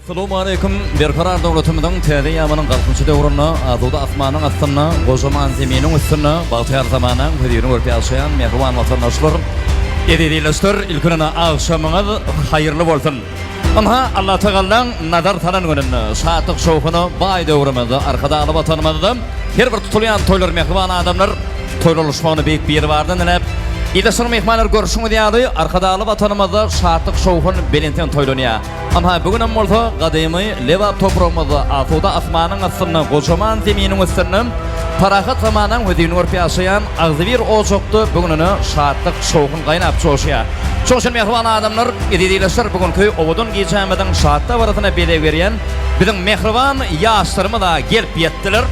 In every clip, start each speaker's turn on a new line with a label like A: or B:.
A: Assalamu alaikum. Bir karar dowlatimizin täze ýamanyň galkynçy döwrüne, azuda asmanyň astyna, gojaman zeminiň üstüne, bagtyar zamanyň hödürini görüp ýaşaýan mehriban watandaşlar, ededileşler ilkine agşamyňyz haýyrly bolsun. Ama Allah Teala'dan nazar salan gününde, şahatlyk şowkuny baý döwrümizde, arkada alyp atanymyzda her bir tutulýan toýlar mehriban adamlar toýlanışmagyny beýik bir ýeri bardan näp İleşir mehmanlar görüşüňi diýýärdi, arkada alyp atanymyzda şahatlyk şowkun belenten toýlanýar. Ama bugün hem bolsa gadymy lewap topragymyzda afuda asmanyň astyna gojaman zeminiň üstüne parahat zamanyň hödüni görüp ýaşaýan agzybir ojokdy bugününe şahatlyk şowkun gaýnap çoşýar. Çoşun mehriban adamlar ededileşler bugünkü owudun geçämeden şahatda baratyna bele berýän biziň mehriban ýaşlarymyz da gelip ýetdiler.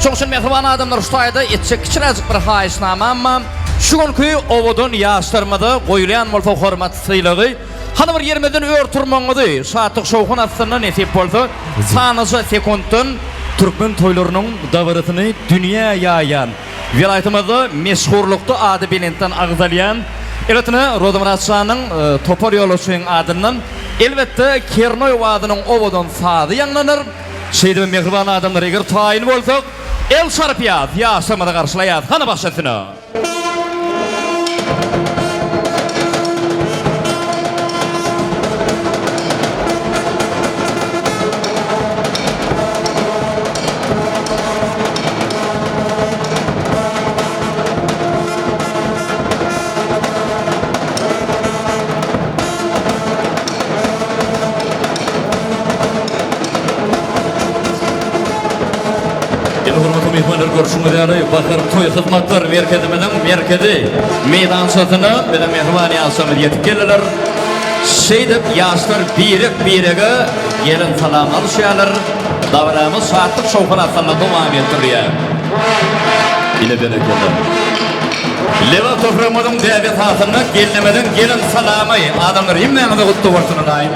A: Çoşun mehriban adamlar şuýda etjek kiçiräjik bir haýysnama amma şu günkü owudun ýaşlarymyza goýulan bolsa hormat syýlygy hany bir ýermeden örtürmeňizi şahatlyk şowkun astyna nesip bolsa sanyjy sekunddan türkmen toýlarynyň dawratyny dünýä ýaýan vilayatymyzda meşhurlukda ady bilen agzalýan eletine Rodamratçanyň topar ýoluşyň adyndan elbetde Kernoy wadynyň owudun sady ýanglanır. Şeýde mehriban adamlar eger taýin bolsak el şarpýat ýaşamyza garşylaýar. Hany başlatyna. Mehmanlar görüşüňi diýäri, Bakır toý hyzmatlar merkezi meydan satyna bilen mehriban ýaşamy ýetip geldiler. Şeýdip ýaşlar birege gelin salam alýarlar. Dawramyz şahatlyk şowkuna atyna dowam etdirýär. Ile bereketler. Lewap topragymyň däwet hatyna gelmeden gelin salamy adamlar hemmäňizi gutly bolsun daýym.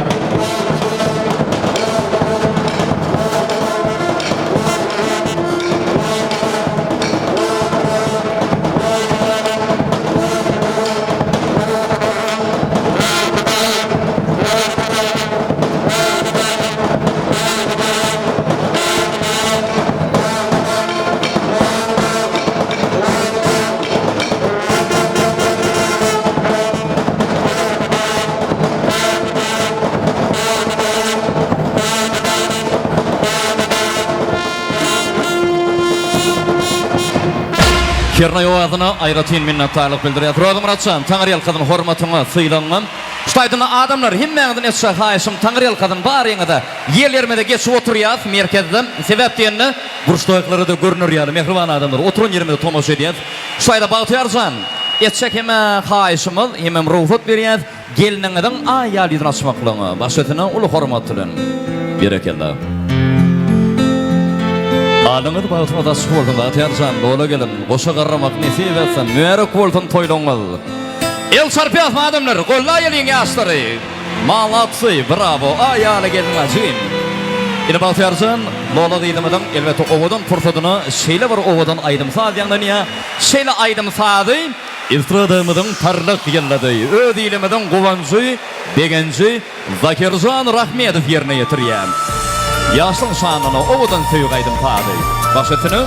A: Kernoy owadyna aýratyn minnetdarlyk bildirýär. Rodamratçan, Taňryýal kadyn hormatyna syýlangan. Şuýdyna adamlar hemmäňiň etşe haýşym Taňryýal kadyn bar ýeňede ýerlermede geçip oturýar merkezde. Sebäp diýende burçdoýaklary da görünýär. Mehriban adamlar oturan ýerinde tomoşa edýär. Şuýda bagtyarjan etşe hemme haýşymyz hemem ruhsat berýär. Geliniňiň aýal ýerine açmaklygy başlatyna uly hormat bilen berekeler. Alyňyz bagtyda şuwurda batýarjan dola gelin, goşa garramak nesip etsen, mürek bolsun toýlaňyz. El şarpýat adamlar, golla ýeliň ýaşlary. Malatsy, bravo, aýaly gelin ajyn. Ine batýarjan, dola diýilmeden elbetde owudun pursadyny şeýle bir owudun aýdym sadýandan ýa, şeýle aýdym sady, iltiradymyň tarlyk ýyllady. Öz diýilmeden gowanjy, begenji, Zakirjan Rahmetow ýerine ýetirýär. Ýaşlyň şanyny owudan söýüp aýdym taýdy. Başlatyny.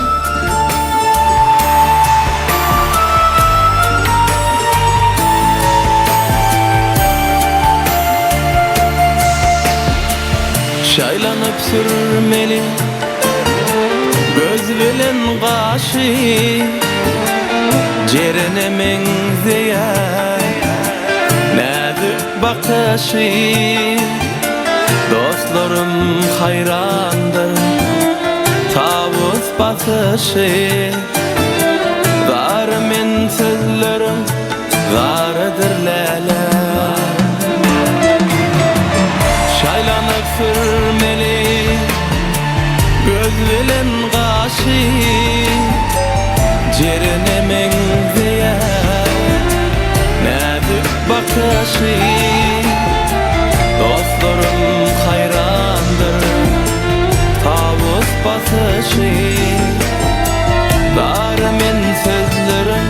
B: Şaýlanyp sürmeli göz bilen gaşy jerine meňzeýär näzük bakaşy dostlarım hayrandır tavus batışı var men sözlerim vardır lala şaýlanyp sürmeli göz bilen gaşy jerine meňzeýär näzük bakaşy dostlarım hayrandır tavus batışı var men sözlerim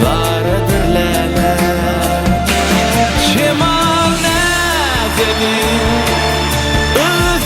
B: vardır lala Şemal näzebi öz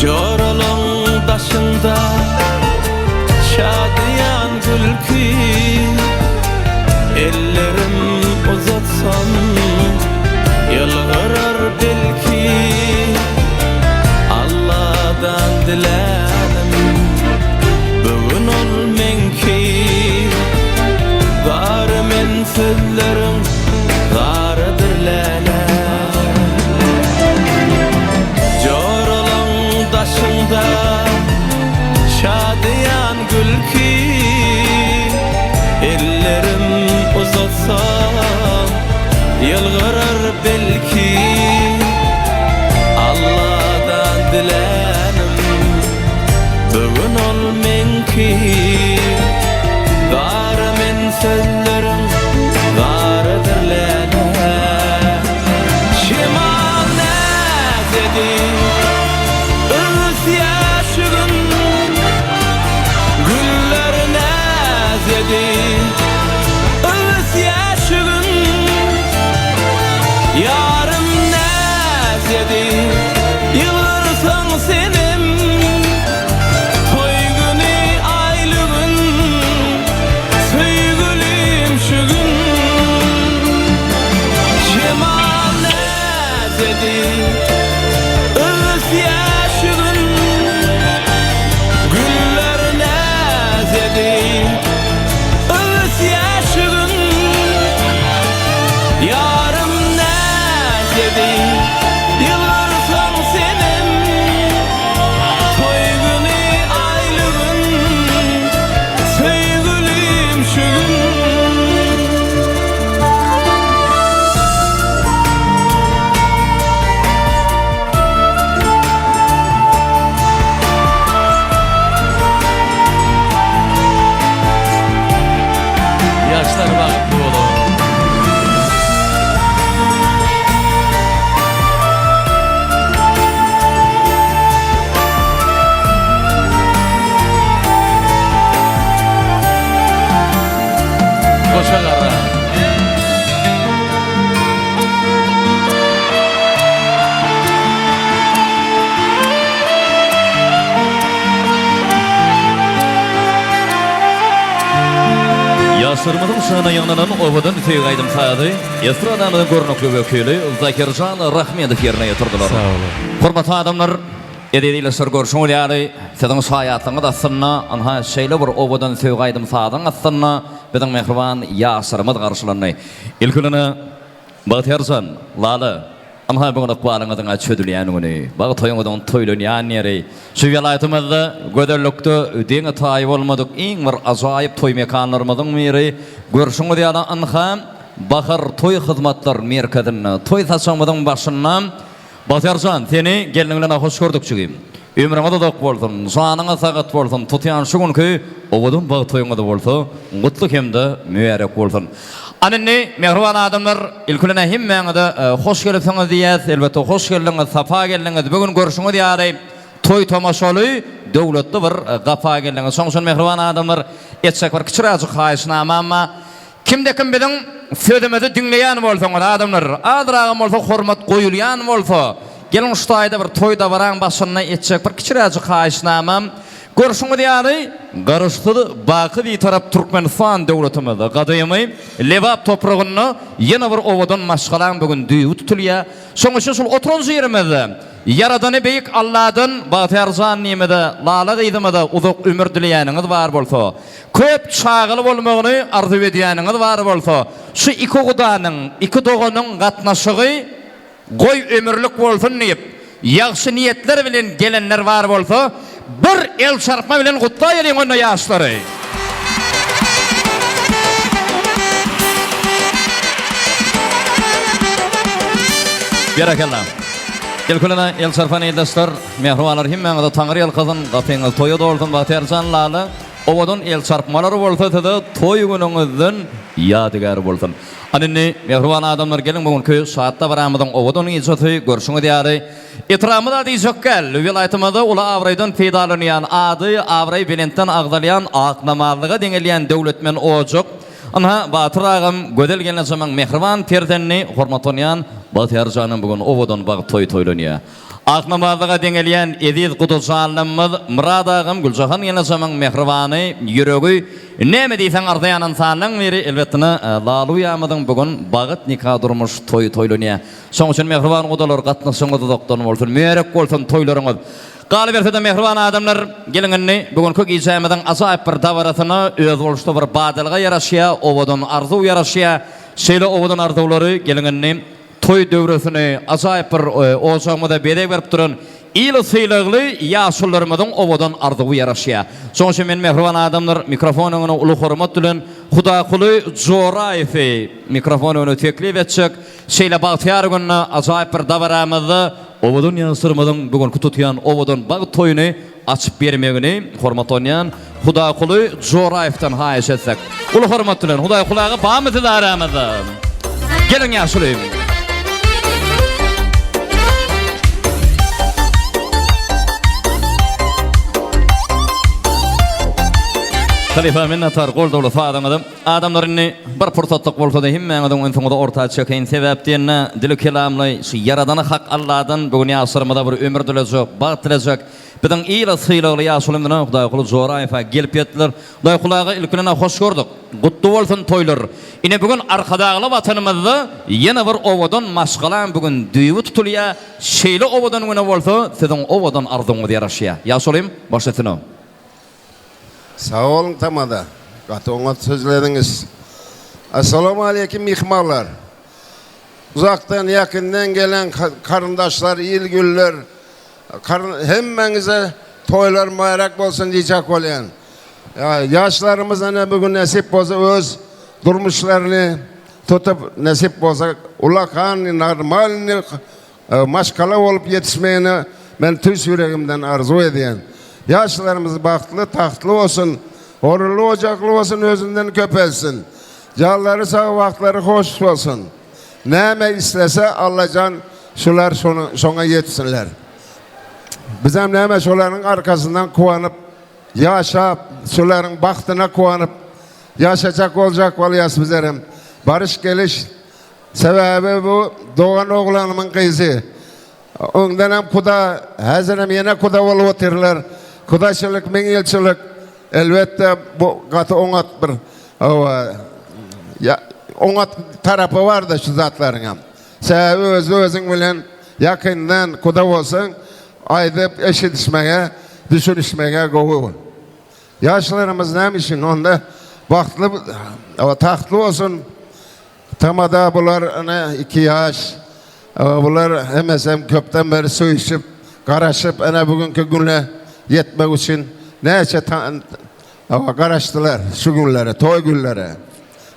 B: Joralın daşında şadiyan gülki, ellerim uzatsam yalvarır belki. Allah'tan dilerim bugün ol menki. Var men sözlerim vardır lele. Joralın daşında şadiyan gülki, ellerim uzatsam yalvarır belki. Allah'tan dilerim bugün ol menki. Var men sözlerim vardır lele. Şimal nezedi öz yaşığın, güller nezedi öz yaşığın. Yarım nezedi yılırsan senim, toy günü aylığın, sevgilim şu gün. Şimal nezedi öz yaşığın, güller nezedi öz yaşığın. Yarım nezedi yılırsan senin, toy günü aylığın, sevgilim şu gün.
A: Yaşlar bakıp oğlum. Koşa karra. Yaşlarımızın şana yanınan ovadan tüygaydım sadı. Estradanın görnükli vekili Zakirjan Rahmetov yerine yatırdılar.
C: Sağ olun.
A: Hurmatly adamlar, edediyle sır görüşüňiz ýaly, sizin şaýatlyňyz aslında anha şeýle bir owadan söýgaýdym sadyň aslında biziň mehriban ýaşlarymyz garşylandy. Ilkini Batyarjan Lala anha bugün aqwalyňyzyň çödülýän güni, bagy toýuňyzdan toýlanýan ýeri, şu welaýatymyzda göderlikde ödeňe taýyp bolmadyk iň bir ajaýyp toý mekanlarymyzyň biri görüşüňiz ýaly anha Bahar toy hizmetler merkezine, toy saçamyzyň başyndan Batyarjan seni geldiňiňe hoş gördük çygym. Ömrüňe de dok bolsun, janyňa sagat bolsun, tutýan şu günki owadan bagy toýuňda bolsa, gutly hemde müýerek bolsun. Anynny mehriban adamlar, ilkine hemmeňe hoş gelipsiňiz diýäs, elbetde hoş geldiňiz, safa geldiňiz. Bugün görüşüňiz ýaly toy tomaşaly döwletli bir gafa geldiňiz. Şoňşun mehriban adamlar, etjek bir kiçiräjik haýyşnama amma kimde kim biziň sözümüzi dinleýän bolsaňyz adamlar, adragam bolsa hormat goýulýan bolsa, gelin şu taýda bir toýda baran başyna etjek bir kiçiräjik haýyşnama görüşüňiz ýaly garaşdy baky bir tarap Türkmenistan döwletimizde gadymy Lebap topragyny ýene bir owadan maşgalan bugün düýü tutulýar. Şoň üçin şol oturanjy ýerimizde Yaradany beýik Allahdan Batyarjan nimede Lala diýdimede uzak ömür dileýäniňiz bar bolsa, köp çagyly bolmagyny arzu edýäniňiz bar bolsa, şu iki gudanyň, iki doganyň gatnaşygy goý ömürlük bolsun diýip, ýaxşy niýetler bilen gelenler bar bolsa, bir el çarpma bilen gutlaýaryň onda ýaşlary. Barakallah. Ilkulana el çarpany dostlar, mehribanlar hemmeňize taňry ýalkazyn, gatyňyz toýa dolsun Batyarjan Lala. Owadan el çarpmalary bolsa-da toý günüňizden ýadygar bolsun. Anynny mehriban adamlar gelin bugünkü saatda baramyzyň owadan ýaşaty görüşüňiz ýaly. Etramyda diýjekkel, welaýatymyzda ula awraýdan peýdalanýan ady awraý bilenden agdalýan aknamalyga deňelýän döwletmen ojak. Anha Batyr agam gödelgen zaman mehriban perdenni hormatlanýan Batyarjanyň bugün owadan bagy toý toýlanýar. Aknamazlığa dengeleyen Ediz Kutusalımız Murad ağam Gülcahan Yanaşamın mehribany yüreği näme diýsen ardaýanan sanyň biri elbetne lalu ýamydyň bugün bagyt nikah durmuş toýlanýar. Şoň üçin mehriban godalar gatnaşyňyz doktor bolsun, meýerek bolsun toýlaryňyz. Galy berse de mehriban adamlar gelinini bugünkü gijämeden azaýyp bir dawratyny öz boluşda bir badalga ýaraşýa, owadan arzu ýaraşýa, şeýle owadan arzulary gelinini toy döwresini azaýyp bir oşamada bedek berip duran ýyly syýlygly ýaşullarymyň owadan arzuwy ýaraşýa. Şoň üçin men mehriban adamlar mikrofonyny uly hormat bilen Huda Kuly Joraýew mikrofonyny teklip etjek. Şeýle bagtyar günne azaýyp bir dawramyzdy owadan ýaşurmadan bugün tutýan owadan bagy toýuny açyp bermegini hormatlanýan Huda Kuly Joraýewden haýyş etsek. Uly hormat bilen Huda Kulyga bamyzy daramyzy. Gelin ýaşulyň. Halifa minnatar gol dowlat adamladım. Adamlaryny bir pursatlyk bolsa-da hemmeňiziň öňünde ortağa çykan sebäpden dili kelamly şu yaradany hak Allahdan bugün ýasyrmada bir ömür dileýek, bagyt dileýek. Biziň ýyly syýlygly ýaşulymdan Hudaý Kuly Joraýew gelip ýetdiler. Hudaý Kulyga ilkine hoş gördük. Gutly bolsun toýlar. Ine bugün arkadagly watanymyzda ýene bir owadan maşgalan bugün düýbi tutulýar. Şeýle owadan güne bolsa, siziň owadan arzuňyz ýaraşýar. Ýaşulym başlatyny.
C: Sağ olun tamada. Katı sözleriniz. Assalamu aleyküm mihmarlar. Uzaktan yakından gelen karındaşlar, ilgüller, hemmenize toylar mübarek olsun diyecek olayan. Yaşlarımıza ne bugün nasip olsa öz durmuşlarını tutup nasip olsa ulakan, normalini maşkala olup yetişmeyeni ben tüs yüreğimden arzu ediyen. Yaşlarımız baktlı, tahtlı olsun, horullu ocaklı olsun, özünden köpelsin. Canları sağ, vaktları hoş olsun. Neme istese Allah'can şular sona yetsinler. Bizim neme şuların arkasından kuvanıp, yaşayıp, şuların baktına kuvanıp, yaşayacak olacak valyas bizerim. Barış geliş sebebi bu doğan oğlanımın kızı. Ondan hem kuda, hazırım yine kuda olup otururlar. Kudaşılık, menyelçilik elbette bu katı onat bir onat tarafı var da şu zatlarına. Sen özün bilen yakından kuda olsun, aydıp eşitişmeye, düşünüşmeye kovu. Yaşlarımız neymişin onda baktlı, tahtlı olsun. Tamada bunlar 2 yaş, bunlar hem köpten beri su içip, karaşıp, bugünkü günle yetmek için neyse karaştılar şu günlere, toy günlere.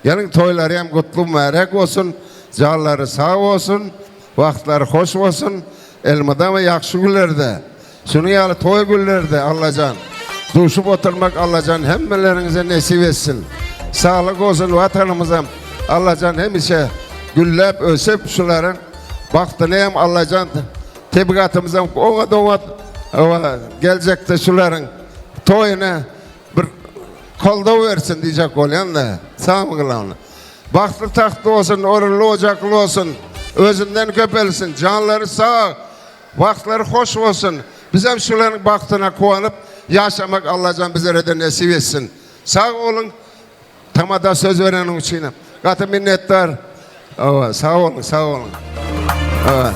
C: Yani toyları hem kutlu mübarek olsun, canları sağ olsun, vaktları hoş olsun, elmada ve yakşı günlerde. Şunu yani toy günlerde Allah'can, duşup oturmak Allah'can hemmelerinize nesip etsin. Sağlık olsun vatanımıza Allah'can hemişe güllep, ösep şuların baktını hem Allah'can tebligatımıza ona doğat gelecekte şuların toyuna bir kolda versin diyecek olayan da sağ mı kılavını? Baktı tahtlı olsun, orullu ocaklı olsun, özünden köpelsin, canları sağ, vaktları hoş olsun. Bizim şuların baktına kuvanıp yaşamak Allah'can bizlere de nesip etsin. Sağ olun, tamada söz verenin için. Katı minnettar. Sağ olun, sağ olun. Evet.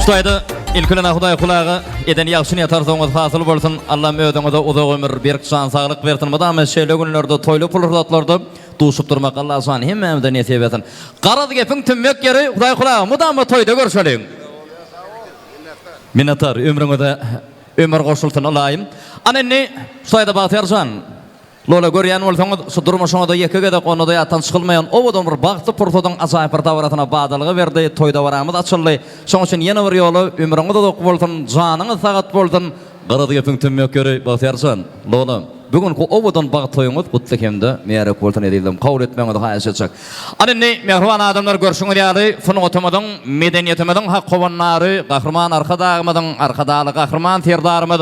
A: Şulayda ilkine Hudaý Kulyga eden ýagşyny ýatarsaňyz hasyl bolsun. Allah'ım öňüňize uzak ömür berip şan saglyk bersin. Madam şeýle günlerde toýly pulurdatlarda duşup durmak Allah şan hemmemizden nesip etsin. Garady gepiň tümmek ýeri Hudaý Kulyga mudam toýda görşeliň. Minnettar ömrüňize ömür goşulsun Allah'ım. Anenni şulayda batyarjan Lola görýän bolsaňyz şu durmuşyňyzda ýekege de konuda ýatan çykylmaýan owadan bir bagty pursadan azaýyp bir dawratyna badalgy berdi, toý dawramyz açyldy. Şoň üçin ýene bir ýoly ömrüňizde dok bolsun, janyňyz sagat bolsun. Garady gepiň tümmek ýeri batyarjan. Lola bugünkü obadan bağ toyuňyz gutly hemde meýere boltan edildim. Kabul etmeňizi haýyş etjek. Anynny mehriban adamlar görşüňiz ýaly, şunu otamydyň, medeniýetimiň hakowannary, gahrman arkadaşymyň, arkadaly gahrman terdarymyz,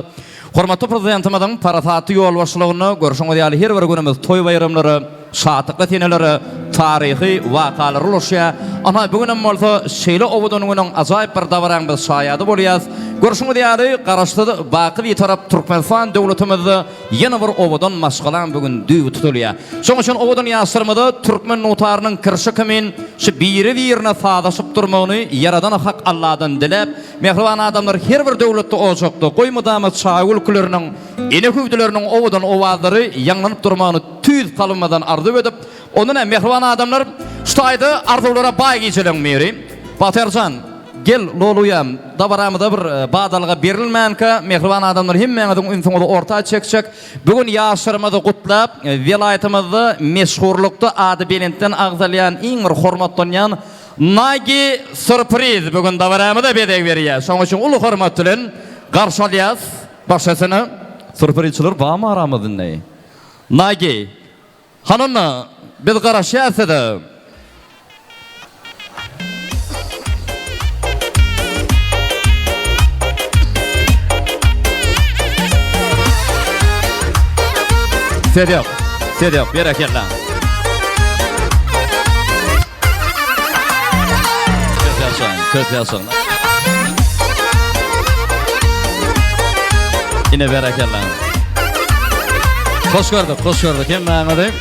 A: hormatly prezidentimyň parafaty ýol başlygyny görşüňiz ýaly her bir günimiz toy bayramlary, şahatlıkla teneleri, tarihi vakalar oluşya. Ama bugün bolsa şeýle obadanyngyň ajaýyp bir davaran biz şaýady bolýas. Görşüňiz ýaly garaşdy baky bir tarap Türkmenistan döwletimizde ýene bir obadan maşgalan bugün düýü tutulýar. Şoň üçin obadan ýaşdyrmada Türkmen notarynyň kirşi kimin şu biri-birine sadaşyp durmagyny yaradan hak Allahdan dilep, mehriban adamlar her bir döwletde ojakdy. Goýmadamy çaý ülkeleriniň ene hüwdüleriniň obadan owazlary ýanlanyp durmagyny tüýz kalınmadan arzu edip, onunla mehriban adamlar şutaydı arzulara bay geçilenmeyri. Batercan, gel loluyam, dabaramıda bir bağdalığa berilmänkä, mehriban adamlar hemmeňiziň ünsüňizi orta çekçek. Bugün ýaşlarymyzy gutlap, vilayetimizi meşhurlukda ady belentden agzalýan iň bir hormatlanýan Nagi sürpriz bugün dabaramyda bedeg berýär. Şoň üçin uly hormat bilen garşy alýas. Başasyny sürprizçiler barmy aramyzda näme? Nagi hanımla biz garaşýasy-da. Sedep, bereketler. Köp yaşayın. Yine bereketler. Hoş gördük. Hem Mehmet'im.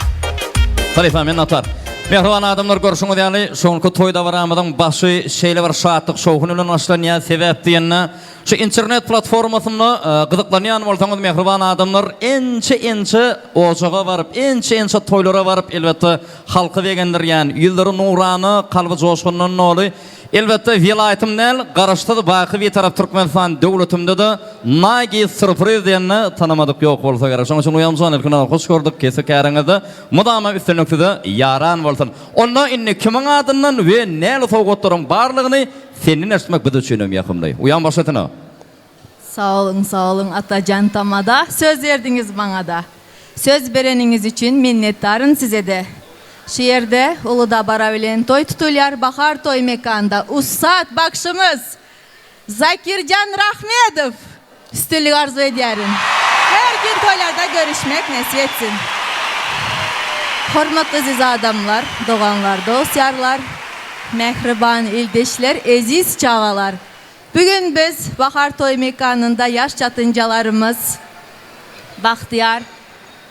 A: Tarifa men atar. Mehriban adamlar görşüňiz ýaly, şoňky toýda baramydan başy şeýle bir şatlyk şowhuny bilen başlanýan sebäp diýenne, şu internet platformasyny gyzyklanýan bolsaňyz mehriban adamlar ençe ojaga baryp, ençe toýlara baryp elbetde halky begendirýän, ýyldyry nurany, kalby joşgundan noly. Elbette vilayetimden garaşdy baky bir tarap Türkmenistan döwletimde de Nagi sürpriz diýende tanamadyk ýok bolsa gerek. Şoň üçin uýamsan ilkina hoş gördük. Kese käriňizde mudama üstünlükde yaran bolsun. Onda inni kimin adyndan we näle sowgatlaryň barlygyny senin esmek bizi düşünüm ýakymda. Uýan başlatyna.
D: Sağ olun Atacan Tamada. Söz verdiňiz maňa da. Söz bereniňiz üçin minnetdaryn size de. Şu yerde Uludağ bara bilen toy tutulýar Bahar Toy Mekanda. Ustad bakşymyz Zakirjan Rahmedov üstünlük arzu edýärin. Her gün toylarda görüşmek näsip etsin. Hormatly aziz adamlar, doganlar, dostlar, mehriban ildeşler, eziz çağalar. Bugün biz Bahar Toy Mekanında yaş çatıncalarımız Bahtiyar,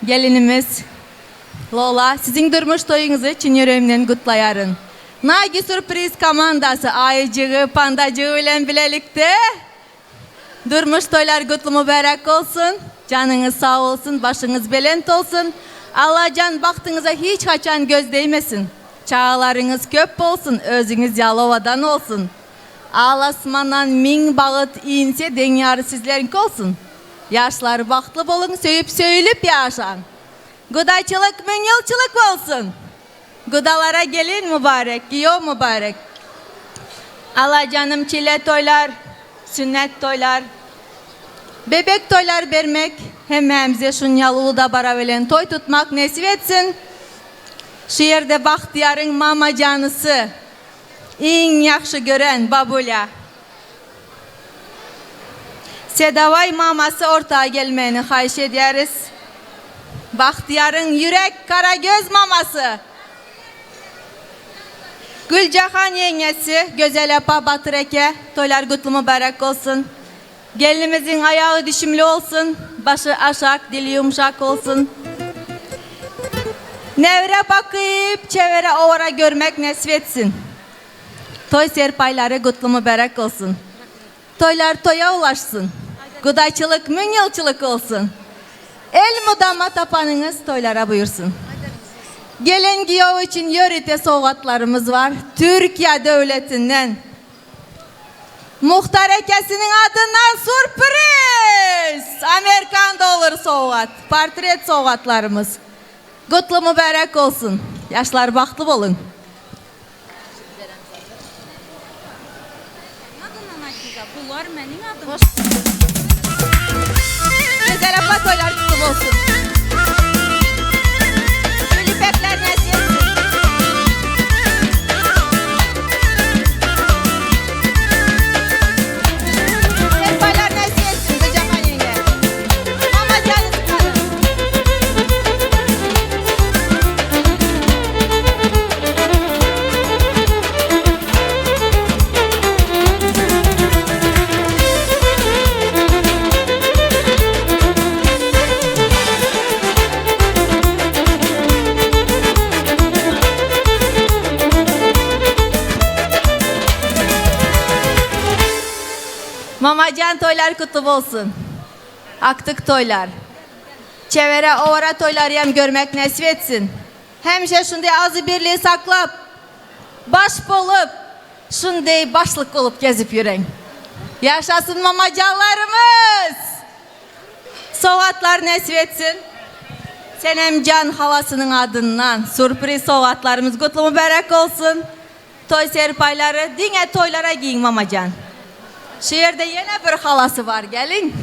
D: gelinimiz Lola, sizin durmuş toyunuzu çin yüreğimden kutlayarın. Nagi sürpriz komandası ayıcığı, pandacığı ile birlikte durmuş toylar kutlu mübarek olsun. Canınız sağ olsun, başınız belent olsun. Allah can baktığınıza hiç haçan göz değmesin. Çağlarınız köp olsun, özünüz Yalova'dan olsun. Alasmandan min bağıt inse denyarı sizlerin olsun. Yaşlar baktlı bolun, söylüp yaşan. Gudayçılık, münyılçılık olsun. Gudalara gelin mübarek, giyo mübarek. Allah canım çile toylar, sünnet toylar, bebek toylar vermek, hemimize şunyalı Uludağ bara bilen toy tutmak nesip etsin. Şu yerde Bahtiyar'ın mama canısı, en yaxşı gören babulya. Sedavay maması ortağa gelmeni xahiş ederiz. Bahtiyar'ın yürek karagöz maması. Gülcahan yengesi, Gözel apa Batıreke, toylar kutlu mübarek olsun. Gelinimizin ayağı düşümlü olsun, başı aşak, dili yumuşak olsun. Nevre bakıp, çevre ovara görmek nesip etsin. Toy serpayları kutlu mübarek olsun. Toylar toya ulaşsın. Gudayçılık, münyılçılık olsun. El mudama tapanınız toylara buyursun. Gelin giyav için yörite soğatlarımız var. Türkiye devletinden. Muhtar ekesinin adından sürpriz. Amerikan dolar soğat. Portret soğatlarımız. Kutlu mübarek olsun. Yaşlar baktlı olun.
E: Bunlar benim adım.
D: Güzel apa toylar kutlu olsun. toylar kutlu olsun. Aktık toylar. Çevere ovara toyları hem görmek nasip etsin. Hemşe şunday azı birliği saklap, baş bolup, şunday başlık olup gezip yüren. Yaşasın mamacanlarımız. Soğatlar nasip etsin. Senemcan havasının adından sürpriz soğatlarımız kutlu mübarek olsun. Toy serpayları dine toylara giyin mamacan. Şehirde yine bir halası var, gelin.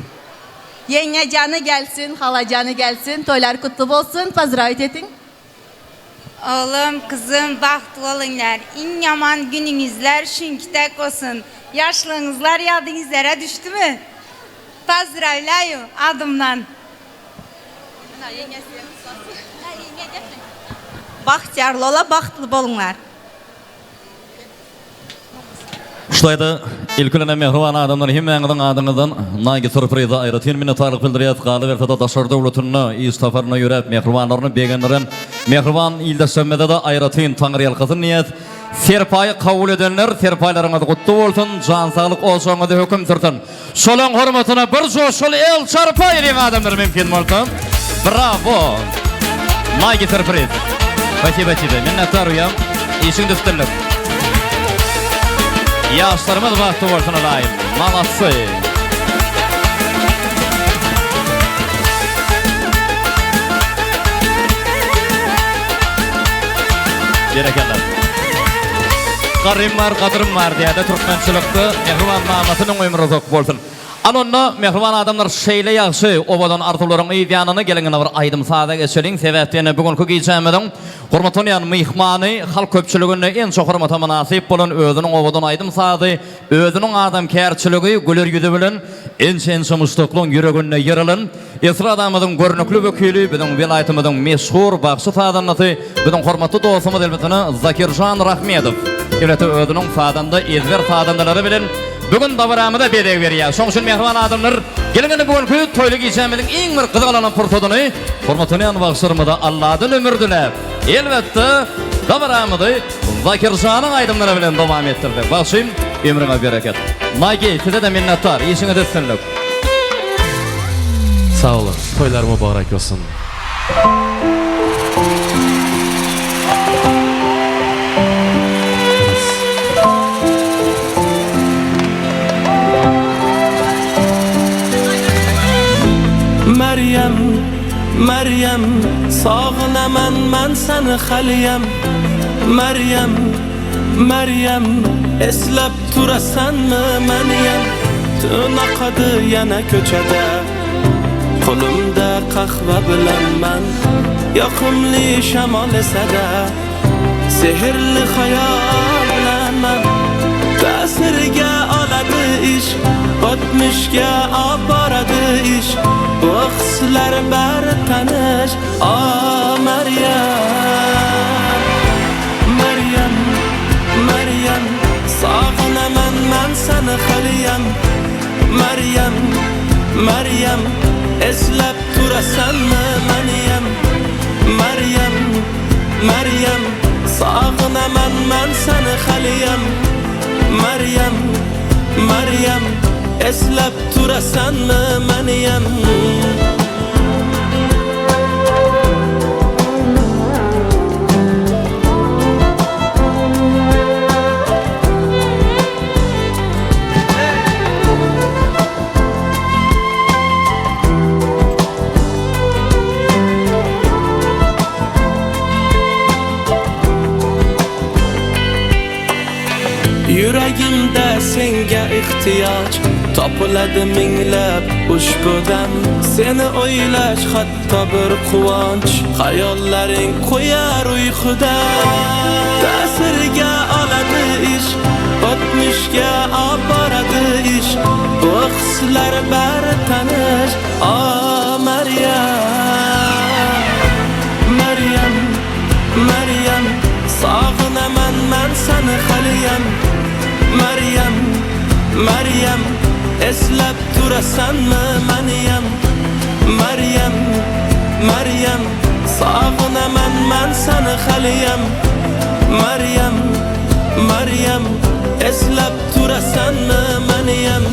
D: Yenge canı gelsin, hala canı gelsin. Toylar kutlu olsun. Pozdravit edin.
E: Oğlum, kızım, baktı olunlar. İn yaman gününüzler şunki tek olsun. Yaşlığınızlar yadınızlara düştü mü? Pozdravляю adımdan. Bahtiyarlı ola, bahtlı bolunlar.
A: Şulayda ilkülene mehruvan adamlar himmeğinin adınıdan nagi sürprizi ayrıtın minnettarlık bildiriyat qalı vertada daşar devletini istafarına yürep mehruvanlarını beğeniren mehruvan ilde sömmede de ayrıtın tanrı yalkasın niyet serpayı kabul edenler serpaylarına da kutlu olsun can sağlık olsun da hüküm sırtın şolun hürmetine bir joşul el çarpay edin adamlar mümkün olsun bravo nagi sürpriz Batibe minnettar uyam işin düstürlük yaşlarımız baktı olsun alayım. Maması. Berekeler. Karim var, kadırım var diye de Türkmençilikte mehruvan namasının ömrü zok olsun. Anonna mehruvan adamlar şeyle yaxşı obadan artuların idyanını gelingine bir aydım sağda geçelim. Sebepten bugünkü geçemeden hormatoniyan mihmanı halk köpçülüğünde en çok hormata münasip bolan özünün obadan aydım sağdı. Özünün adam kärçiligi güler yüzü bilen ençe mustuklun yüreğine yerilen esra adamının görnüklü vekili bizim vilayetimizin meşhur bakşı fadanatı bizim hormatlı dostumuz elbetine Zakirjan Rahmetov. Devleti özünün fadanda ezber fadandaları bilen bugün davranmada bedel veriyor. Şoň üçin mehriban adamlar gelingine bugünkü toyly geçemediň iň bir gyzgalanan fursatyny hormatyny anwagşyrmada Allah'dan ömür dilep. Elbetde davranmada Zakirjanyň aýdymlary bilen dowam etdirdik. Başym ömrüňe bereket. Magi size de minnettar. İşiňe destinlik.
B: Sağ olun. Toylar mübarek olsun. Meryem, Meryem, sağınaman men seni haliyem. Meryem, Meryem, eslep turasan mı meniyem. Tün akadı yana köçede, kolumda kahve bilen men. Yakımlı şemal esede, sehirli hayal bilen men. Tesirge aladı iş, batmışge aparadı iş. Bu hisler ber tanış, Meryem. Meryem, Meryem, sağınaman men seni haliyem. Meryem, Meryem, eslep turasan mı meniyem. Meryem, Meryem, sağınaman men seni haliyem. Meryem, Meryem, eslep turasan mı meniyem. Yüreğimde senge ihtiyaç tapıladı minglep ushbudan. Seni oylaş hatta bir kuvvanç, hayallerin koyar uykuda. Tesirge aladı iş, batmışge aparadı iş. Bu hisler ber tanış, Meryem. Meryem, Meryem, sağınaman men seni haliyem. Meryem, Meryem, eslep turasan mı meniyem. Meryem, Meryem, sağınaman men seni haliyem. Meryem, Meryem, eslep turasan mı meniyem.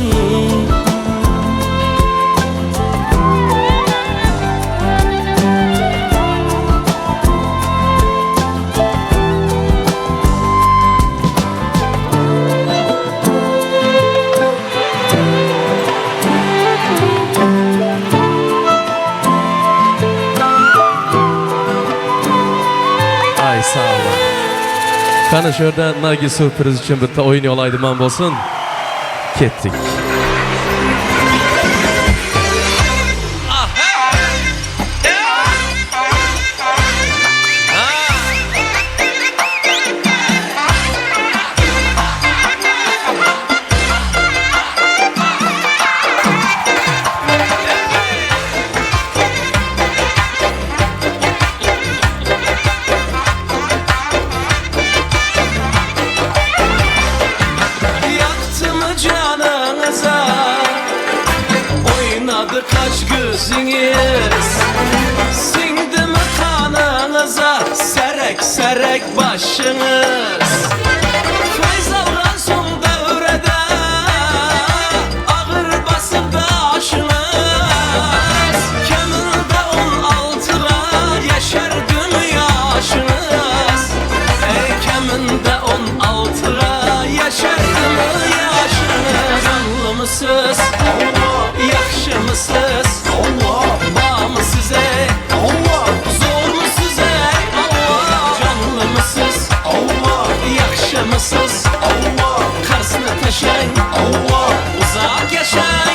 F: Qani şu yerda nagi sürpriz uchun bitta o'yin yo'laydiman bo'lsin. Ketdik.
B: Yaktı mı canınıza, oynadı kaç gözünüz, sindi mi kanınıza, serek serek başınız. Feyz algan son devrede, ağır basıp da aşınız. Keminde 16'a yaşar dünya aşınız. Keminde 16'a yaşar dünya aşınız. Canlı mısınız? Yaxşı mısınız? Var mı size? Zor mu size? Canlı mısınız? Yaxşı mısınız? Karşısına taşıyın, uzak yaşayın.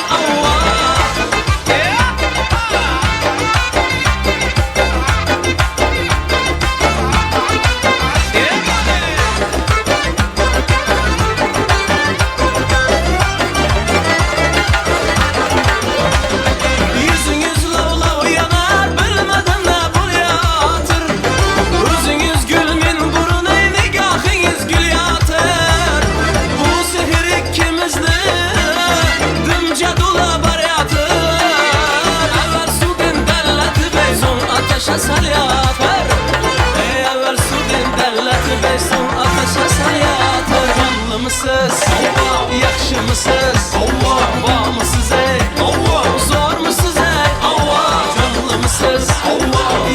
B: Yüzünüz lav lav yanar, bilmeden ne bu yatır. Özünüz gülmin burun ey nigahınız gül yatır. Bu sihir ikimizde dımca dula bar yatır. Evvel su din delleti beyzun ateşe sal yatır. Evvel su din delleti beyzun ateşe sal yatır. Canlı mısınız? Yaxşı mısınız? Var mı size? Zor mu size? Canlı mısınız?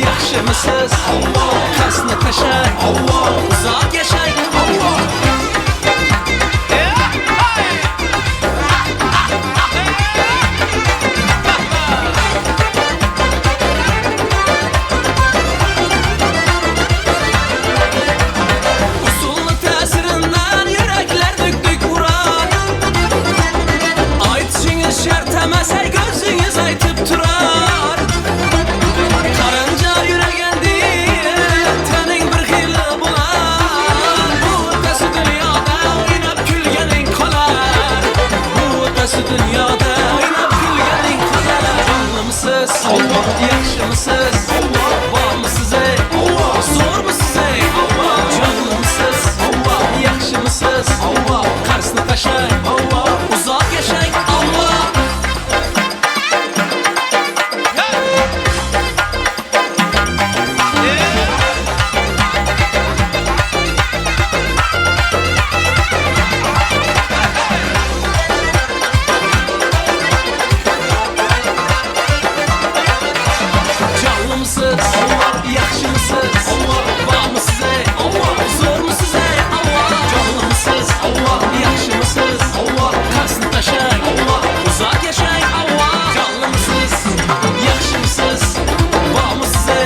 B: Yaxşı mısınız? Kasını taşıyın, uzak yaşayın. Usullu tesirinden yürekler dük dük vurar. Aytışınız şertemez her gözünüz aytıp durar. Karınca yüreğen değil, tenin bir hili bular. Bu ötesi dünyada oynap gülgenin kolar. Bu ötesi dünyada oynap gülgenin kolar. Canlı mısınız? Yaxşı mısınız? Var mı size? Zor mu size? Canlı mısınız? Yaxşı mısınız? Karşısına taşıyın, uzak yaşayın. Canlı mısınız? Yaxşı mısınız? Var mı size? Zor mu size? Canlı mısınız? Yaxşı mısınız? Karşısına taşıyın, uzak yaşayın. Canlı mısınız? Yaxşı mısınız? Var mı size?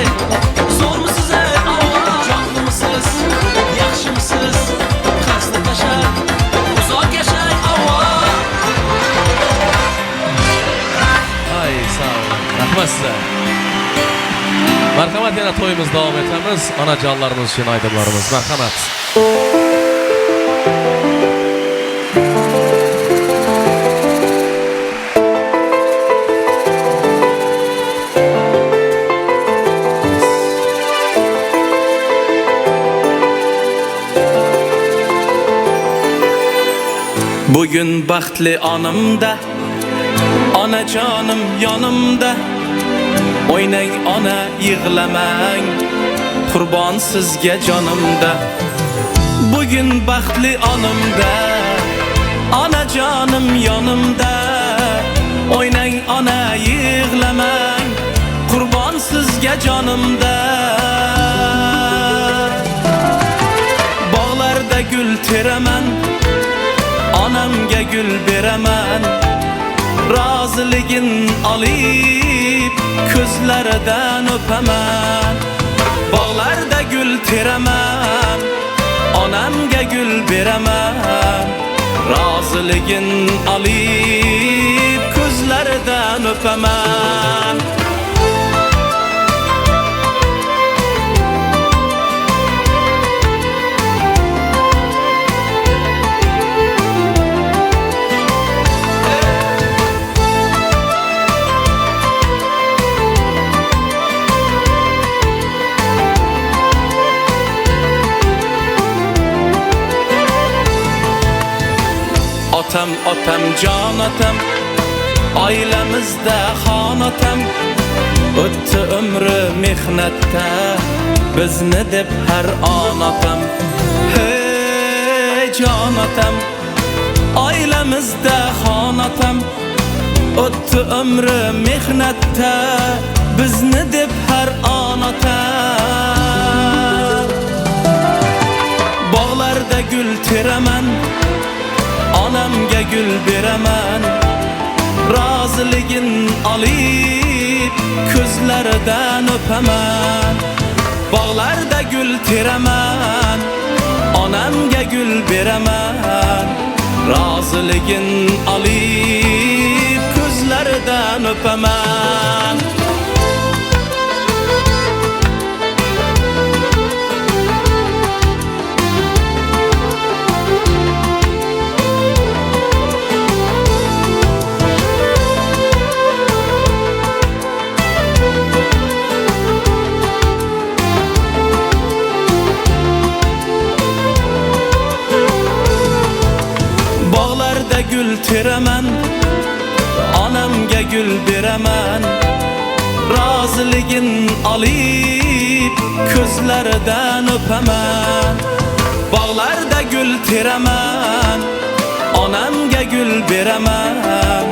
B: Zor mu size? Canlı mısınız? Yaxşı mısınız? Karşısına taşıyın, uzak yaşayın.
F: Ay sağ olun. Rahmat size. Marhamat, yana to'yimiz davom etamiz. Onajonlarimiz uchun aydınlarımız. Marhamat.
B: Bugün baxtli anımda, ana canım yanımda. Oynang ona yig'lamang, qurban sizga canımda. Bugün baxtli anımda, ana canım yanımda. Oynang ona yig'lamang, qurban sizga canımda. Bağlarda gül teraman, anamga gül beraman. Razıligin alıp ko'zlaridan o'paman. Bog'larda gul teraman, onamga gul beraman. Roziligin olib ko'zlaridan o'paman. Otam, otam, jon otam, oilamizda xon otam. O'tdi umri mehnatda, bizni deb har on otam. Hey jon otam, oilamizda xon otam. O'tdi umri mehnatda, bizni deb har on otam. Bog'larda gul teraman, onamga gul beraman. Roziligin olib ko'zlaridan o'paman. Bog'larda gul teraman, onamga gul beraman. Roziligin olib ko'zlaridan o'paman. Gül teraman, onamga gül beraman. Roziligin olib ko'zlaridan o'paman. Bog'larda gul teraman, onamga gul beraman.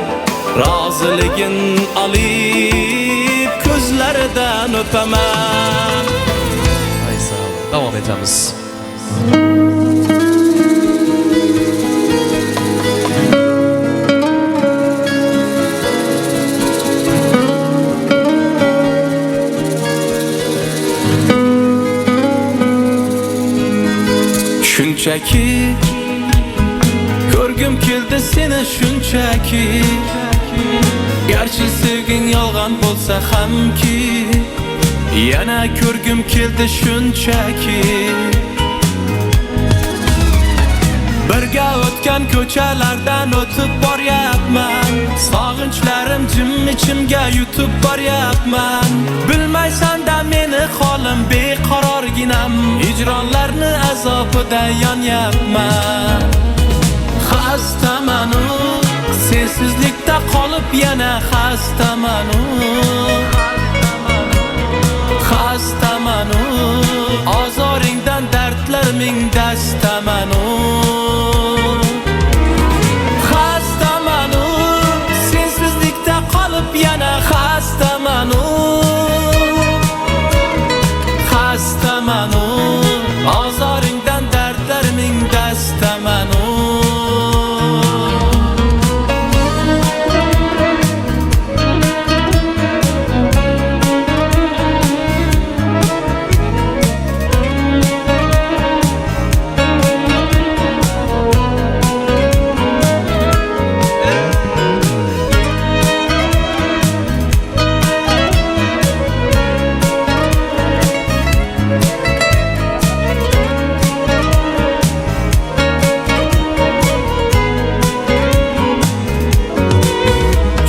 B: Roziligin olib ko'zlaridan o'paman.
F: Ay sağ olun. Devam etamiz.
B: Shunchaki ko'rgim keldi seni shunchaki. Garchi sevging yolg'on bo'lsa hamki, yana ko'rgim keldi shunchaki. Birga o'tgan ko'chalardan o'tib boryapman. Sog'inchlarim jim ichimga yutib boryapman. Bilmaysan-da meni holim beqarorginam. Hijronlarni azobida yonyapman. Xastaman, sensizlikda qolib yana xastaman. Xastaman, ozoringdan dardlar ming dastaman. Xastaman, sensizlikda qolib yana xastaman. Xastaman, ozoringdan dardlar ming dastaman.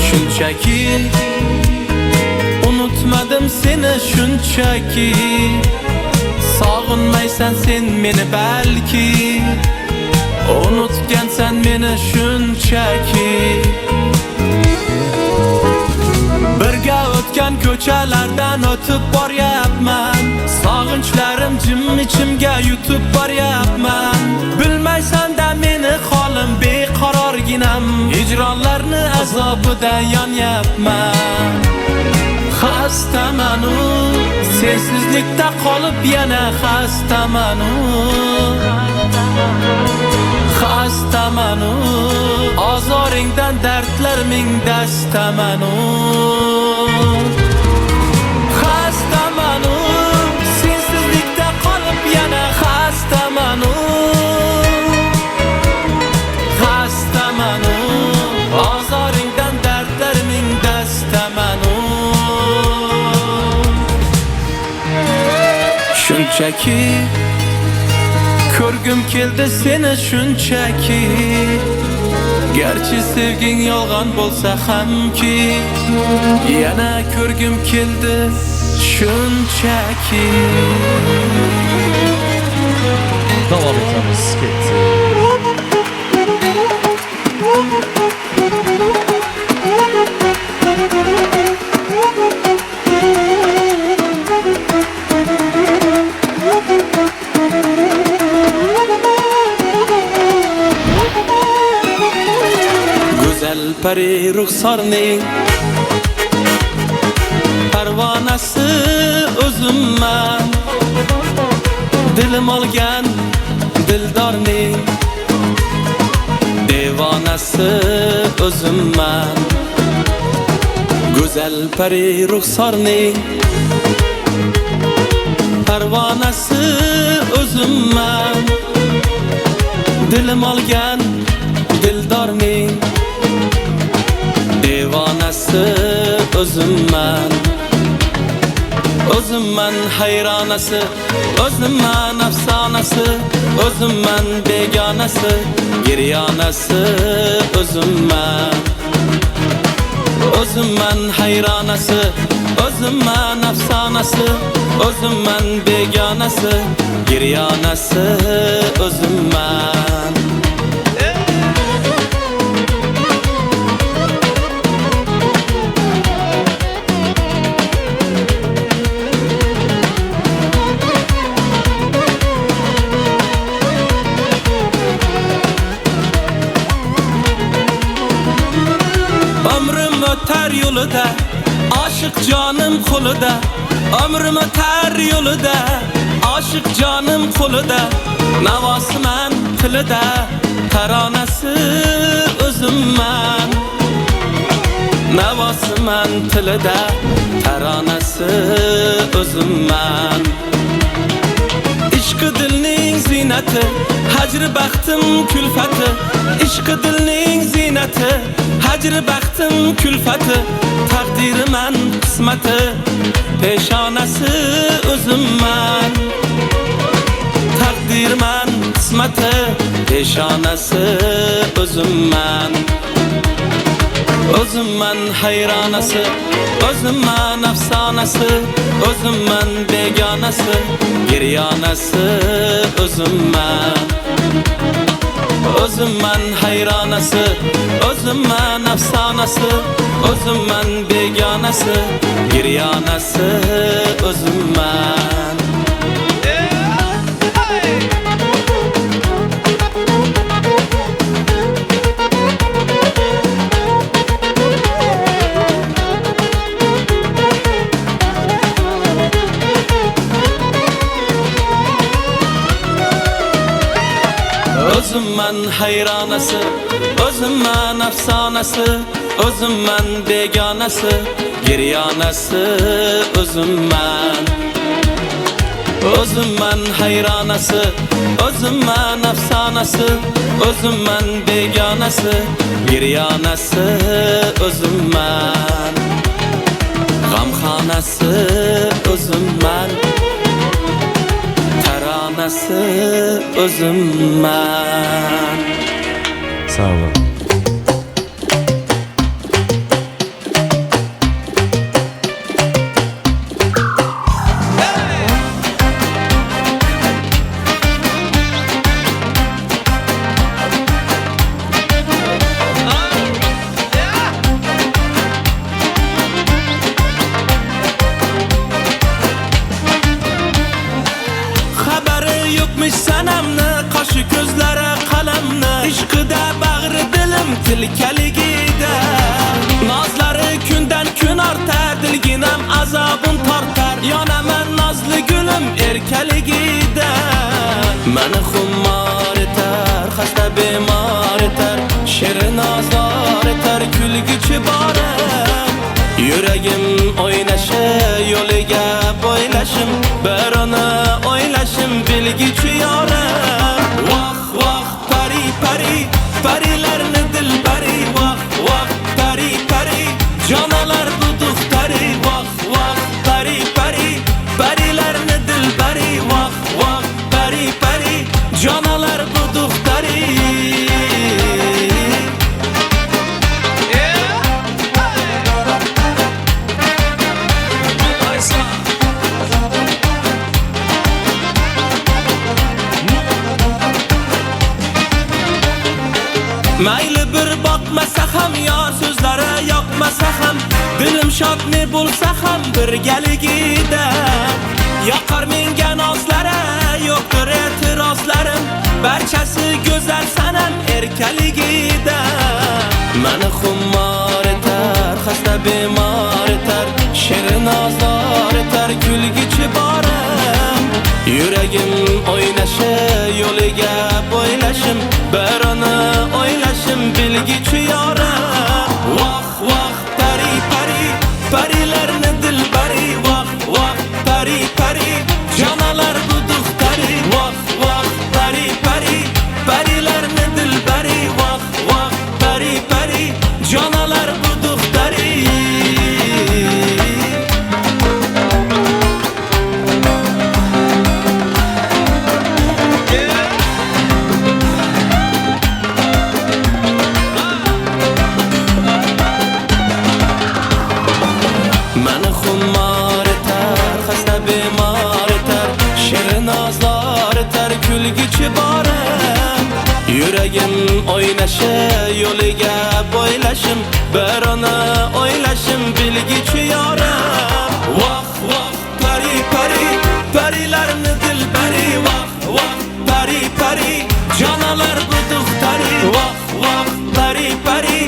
B: Shunchaki unutmadim seni shunchaki. Sog'inmaysan sen meni balki, unutgansan meni shunchaki. Birga o'tgan ko'chalardan o'tib boryapman. Sog'inchlarim jim ichimga yutib boryapman. Bilmaysan-da meni holim beqarorginam. Hijronlarni azobida yonyapman. Xastaman, sensizlikda qolib yana xastaman. Xastaman, ozoringdan dardlar ming dastaman. Xastaman, sensizlikda qolib yana xastaman. shunchaki ko'rgim keldi seni shunchaki garchi sevging yolg'on bo'lsa hamki yana ko'rgim keldi shunchaki
F: Davam etamiz. Ketdi.
B: Güzel peri ruhsarning parvonasi o'zimman dilim olgan dildorning devonasi o'zimman Güzel peri ruhsarning parvonasi o'zimman dilim olgan dildorning devonasi o'zimman O'zimman hayronasi o'zimman afsonasi o'zimman begonasi giryonasi o'zimman O'zimman hayronasi o'zimman afsonasi o'zimman begonasi giryonasi o'zimman Ömrüm öter yolunda aşık canım kolunda Ömrüm öter yolunda aşık canım kolunda Navası men tilida taronasi o'zimman Navası men tilida taronasi o'zimman Ishqi dilning ziynati hajri baxtim kulfati Ishqi dilning ziynati hajri baxtim kulfati taqdiri man qismati peshonasi o'zimman taqdiri man qismati peshonasi o'zimman O'zimman hayronasi o'zimman afsonasi o'zimman begonasi giryonasi o'zimman O'zimman hayronasi o'zimman afsonasi o'zimman begonasi giryonasi o'zimman O'zimman hayronasi o'zimman afsonasi o'zimman begonasi giryonasi o'zimman O'zimman hayronasi o'zimman afsonasi o'zimman begonasi giryonasi o'zimman g'amxonasi o'zimman taronasi o'zimman
F: Sağ olun.
B: sanamni qoshi ko'zlari qalamni ishqida bag'ri dilim tilkaligida nozlari kundan kun ortar dilginam azobim tortar yonaman nozli gulim erkaligida meni xumor etar xasta bemor etar shirin azor etar kulgichi bora yuragim o'ynashi yo'liga bo'ylashim bir ona o'ylashim bilgichi yorim vah vah pari pari parilarni dilbari vah vah pari pari jonalar duduxtari vah vah pari pari parilarni dilbari vah Mayli bir bakmasa ham yo so'zlari yoqmasa ham dilim shod ne bo'lsa ham birgaligida yoqar menga nozlari yo'qdir e'tirozlarim barchasi go'zal sanam erkaligida meni xumor etar xasta bemor etar shirin nozlar etar kulgichi borim yuragim o'ynashi yo'liga bo'ylashim bir ona o'ylashim bilgichi yorim voh voh pari pari parilarni dilbari voh voh pari pari jonalar bu duxtari voh voh pari pari parilarni dilbari voh voh pari pari jonalar bu duxtari meni xumor etar xasta bemor etar shirin nozlar etar kulgichi borim yuragim o'ynashi yo'liga bo'ylashim bir ona o'ylashim bilgichi yorim voh voh pari pari parilarni dilbari voh voh pari pari jonalar bu duxtari voh voh pari pari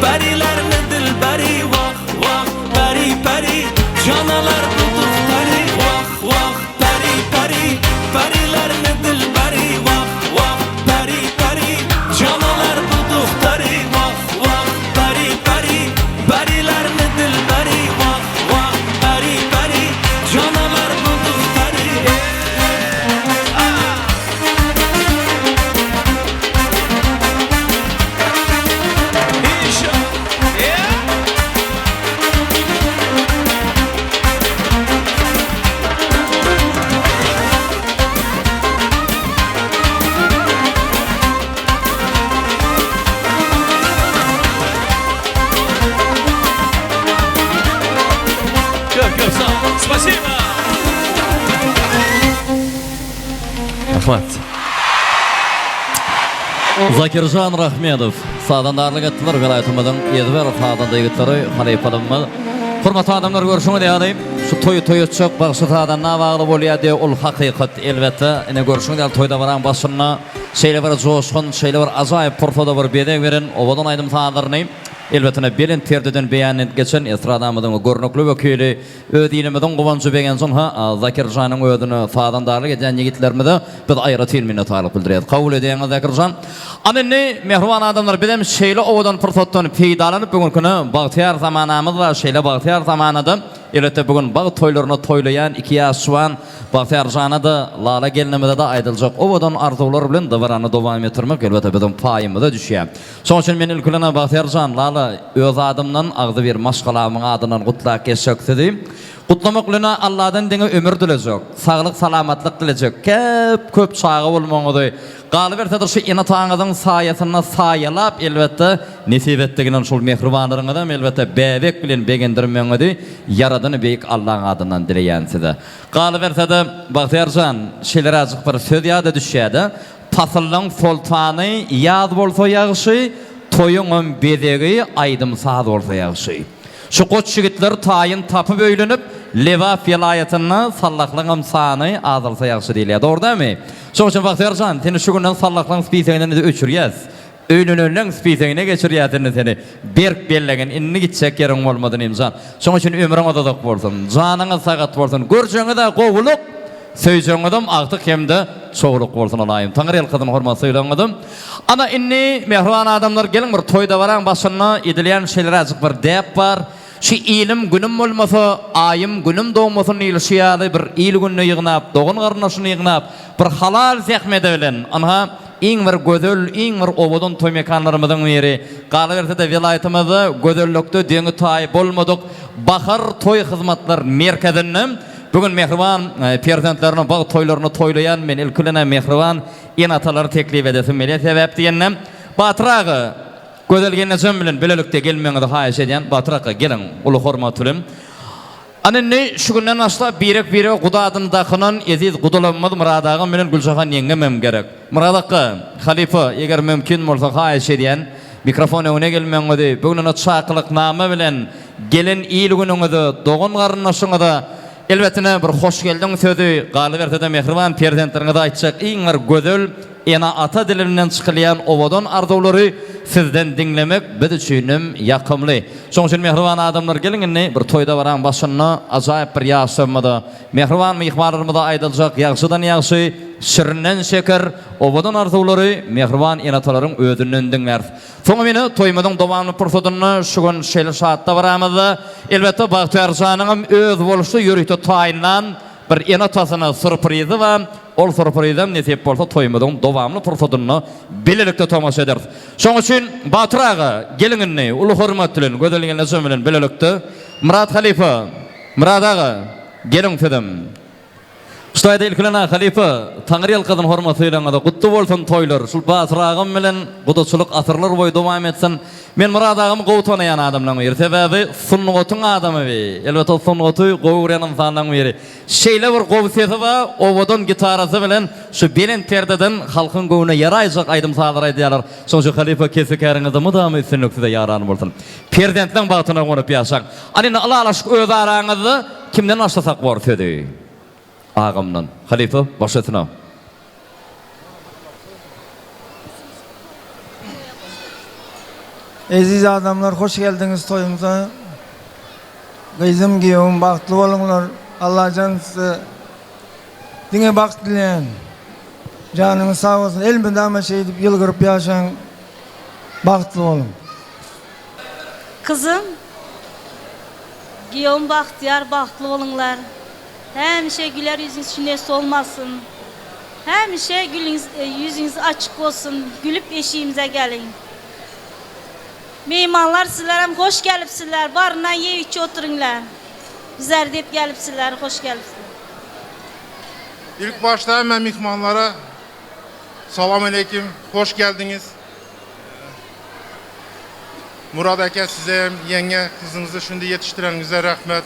B: parilarni dilbari voh voh pari pari jonalar bu duxtari voh voh pari pari parilarni dilbari voh voh pari pari jonalar bu duxtari voh voh pari pari parilarni dilbari voh voh pari pari jonalar bu duxtari
F: Köp sağ ol. Спасибо. Rahmat.
A: Zakirjan Rahmedov sadandarlık ettiler vilayetimizin Yedver Fadan degitleri halifalımız. Hurmatly adamlar görüşüňe diýelim. Şu toy çok bagşytadan nabagly bolýar ol hakykat elbetde. Ene görüşüňe diýil toyda baran başyna şeýle bir joşkun, şeýle bir ajaýyp porfoda bir bedek beren obadan aýdym taýdanlaryny. Elbetine belin terdeden beýan etgeçen estradamyzyň görnekli wekili ödýinimiziň gowançy begensoň Zakirjanyň ödüni fadandarlyk eden ýigitlerimize biz aýra tilmine taýyp bildirýär. Kabul edýän Zakirjan. Anynny mehriban adamlar bilen şeýle obadan porfotdan peýdalanyp bugünkü bagtyar zamanamyz we şeýle bagtyar zamanada elbetde bugün bag toýlaryny toýlaýan iki ýaşwan Baktyarjana da lala gelinimizde de aýdyljak obadan arzuwlar bilen dawarany dowam etdirmek elbetde biziň paýymyza düşýär. Şoň üçin men ilkilene Baktyarjan lala öz adymdan agdy bir maşgalamyň adynan gutlak geçekdi. Kutlamak bilen Allah'dan diňe ömür dilejek, saglyk salamatlyk dilejek. Köp çağı bolmaňyzy. Galy bersedir şu ina taňyzyň saýasyna saýalap elbetde nesip etdiginen şol mehribanlaryňa da elbetde bebek bilen begendirmeňidi yaradany beýik Allah'ın adyndan dileýän size. Galy bersede Baktyarjan şeýler azyk bir söz ýada düşýärdi. Pasylyň foltany ýad bolsa ýagşy, toýuň bedegi aýdym saz bolsa ýagşy. Şu koç şigitler tayin tapıp öylenip Levaf vilayetinna sallaklığım sany azalsa ýagşy diýilýär. Doğru dämi? Şoň üçin Baktyarjan, seni şu günden sallaklaň spiýseginden de öçürýäs. Öýlenenleň spiýsegine geçirýärdiň seni. Berk bellegen inni gitjek ýeriň bolmadyny imzan. Şoň üçin ömrüň adadak bolsun, janyňa sagat bolsun, görjeňe de gowuluk, söýjeňe de agtyk hemde çoğuluk bolsun alaýym. Taňry ýylkyny hormat söýleňdim. Ana inni mehriban adamlar gelin bir toýda baran başyna edilýän şeýler azyk bir dep bar. Şu ilim günüm olmasa, ayım günüm doğmasın ilişiyalı bir il gününü yığınap, doğun qarnaşını yığınap, bir halal zähmede bilen, anha iň bir gözel, iň bir obadan toy mekanlarymyzyň biri. Galy bersede vilayetimizde gözellikde deňi taýyp bolmadyk. Bahar toy hyzmatlar merkezinden bugün mehriban prezidentleriniň bag toýlaryny toýlayan men ilkilene mehriban enatalary teklip edesim bilen sebäp diýendim. Batragy Gözel gelnejem bilen belelikde gelmeňizi haýyş edýän Batraka gelen uly hormat bilen. Anynny şu günden başlap birek Guda adyny dakynan Eziz Gudalanmaz Muradagym bilen Gülşahan ýeňgemem gerek. Muradaka halifa eger mümkin bolsa haýyş edýän mikrofon önüne gelmeňňidi. Bugün o çaqlyk nama bilen gelen iyil günüňizi, dogan garnaşyňyzy elbetine bir hoş geldin sözü galy berdi mehriban prezidentlerine aýtjak. Iňar gözel ena ata dilinden çykylýan owadan arzulary sizden dinlemek biz üçin ýakymly. Şoň üçin mehriban adamlar gelingini bir toýda baran başyna ajaýyp bir ýaşamada. Mehriban mihmanlarymyza aýdyljak ýagşydan ýagşy, şirinden şeker, owadan arzulary mehriban enatalaryň özünden dinler. Soňa meni toýmadyň dowamly pursatyny şu gün şeýle saatda baramyzda elbetde Bagtyar Janyň öz boluşy ýürüýte taýynlan bir enatasyna sürprizi we ol sürprizem nesip bolsa toýmadyň dowamly pursatyny bilelikde tamaşa eder. Şoň üçin Batyr aga gelingini uly hormat bilen gözelligini bilen bilelikde Murat Halifa, Murat aga geliň dedim. Şoýda ilkilena Halifa Taňry ýalkadan hormat eýleňde gutly bolsun toýlar. Şol Batyr agam bilen gudaçylyk asyrlar boýy dowam etsin. Men Murat agamy gowtanaýan adamlaň biri. Sebäbi sunnatyň adamy we elbetde sunnaty gowurýan insanlaň biri. Şeýle bir gowsysy we owadan gitarasy bilen şu belen perdeden halkyň gowuna ýaraýjak aýdym salar aýdýarlar. Şoňa Halifa kesekäriňizde mudam etsinlikde ýaran bolsun. Prezidentliň bagtyna gonup ýaşaň. Anine alaş öz araňyzdy kimden başlasak bar söýdi? Ağamdan. Halifa başlatyna.
G: Aziz adamlar, hoş geldiniz toyumuza. Kızım giyum, baktlı olunlar. Allah canınızı dine bakt dileyen. Canınız sağ olsun. Elbette ama şey edip yılgırıp yaşayan baktlı olun.
H: Kızım, giyum Bahtiyar, baktlı olunlar. Hemşe güler yüzünüz şünesi olmasın. Hemşe yüzünüz açık olsun. Gülüp eşiğimize gelin. Meymanlar sizler hem hoş gelipsizler. Barından ye içi oturunlar. Bizler deyip gelipsizler, hoş gelipsizler.
I: İlk başta hemen mihmanlara salam aleyküm, hoş geldiniz. Murad aka size hem yenge kızınızı şimdi yetiştireninize rahmet.